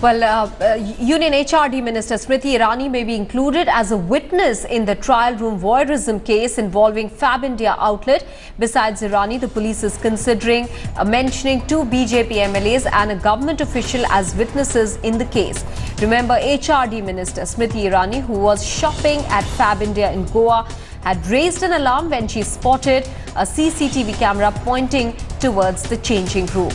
Well, Union HRD Minister Smriti Irani may be included as a witness in the trial room voyeurism case involving Fab India outlet. Besides Irani, the police is considering mentioning two BJP MLAs and a government official as witnesses in the case. Remember, HRD Minister Smriti Irani, who was shopping at Fab India in Goa, had raised an alarm when she spotted a CCTV camera pointing towards the changing room.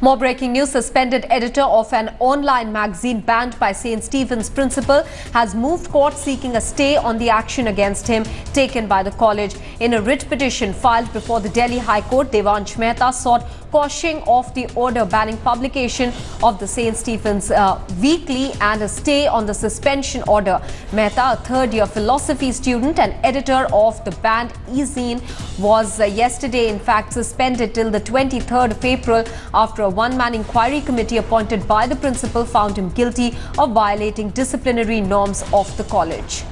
More breaking news. Suspended editor of an online magazine banned by St. Stephen's principal has moved court seeking a stay on the action against him taken by the college. In a writ petition filed before the Delhi High Court, Devansh Mehta sought quashing of the order banning publication of the St. Stephen's weekly and a stay on the suspension order. Mehta, a third-year philosophy student and editor of the banned e-zine, was yesterday in fact suspended till the 23rd of April after a one-man inquiry committee appointed by the principal found him guilty of violating disciplinary norms of the college.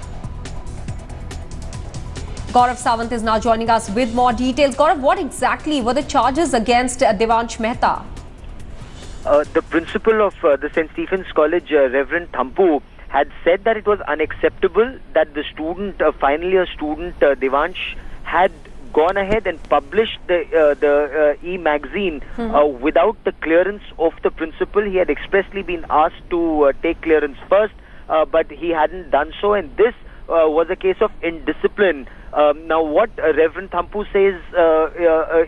Gaurav Sawant is now joining us with more details. Gaurav, what exactly were the charges against Devansh Mehta? The principal of the St. Stephen's College, Reverend Thampu, had said that it was unacceptable that the student, final year student Devansh, had gone ahead and published the e-magazine without the clearance of the principal. He had expressly been asked to take clearance first, but he hadn't done so, and this was a case of indiscipline. Now, what Reverend Thampu says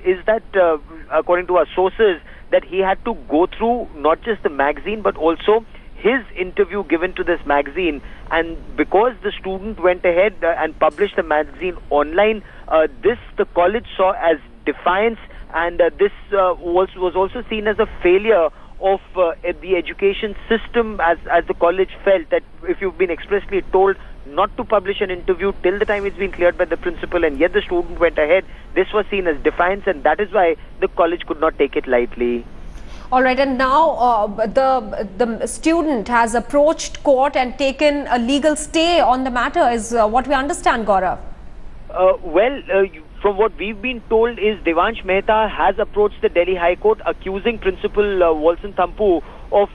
is that, according to our sources, that he had to go through not just the magazine but also his interview given to this magazine, and because the student went ahead and published the magazine online, this the college saw as defiance, and this was also seen as a failure of the education system, as the college felt that if you've been expressly told not to publish an interview till the time it's been cleared by the principal and yet the student went ahead, this was seen as defiance, and that is why the college could not take it lightly. All right, and now the student has approached court and taken a legal stay on the matter, is what we understand, Gaurav. From what we've been told is Devansh Mehta has approached the Delhi High Court accusing Principal Walson Thampu of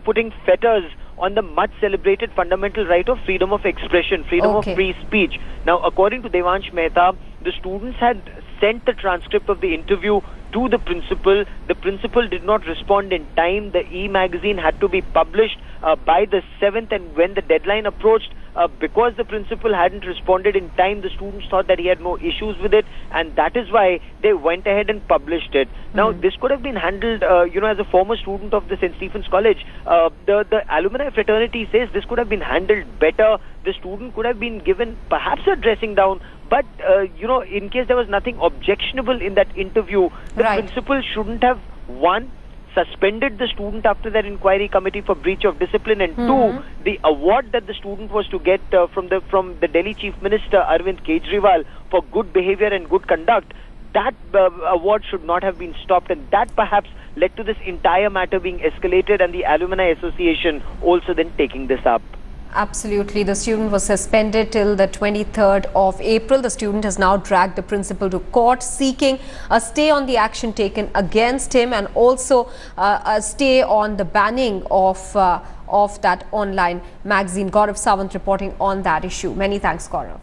putting fetters on the much celebrated fundamental right of freedom of expression, freedom of free speech. Now, according to Devansh Mehta, the students had sent the transcript of the interview to the principal. The principal did not respond in time. The e-magazine had to be published by the 7th, and when the deadline approached, because the principal hadn't responded in time, the students thought that he had no issues with it, and that is why they went ahead and published it. Now, this could have been handled, as a former student of the St. Stephen's College, the alumni fraternity says this could have been handled better. The student could have been given perhaps a dressing down, but, in case there was nothing objectionable in that interview, the principal shouldn't have, one, suspended the student after that inquiry committee for breach of discipline, and two, the award that the student was to get from the Delhi Chief Minister Arvind Kejriwal for good behavior and good conduct, that award should not have been stopped, and that perhaps led to this entire matter being escalated and the Alumni Association also then taking this up. Absolutely. The student was suspended till the 23rd of April. The student has now dragged the principal to court seeking a stay on the action taken against him and also a stay on the banning of that online magazine. Gaurav Sawant reporting on that issue. Many thanks, Gaurav.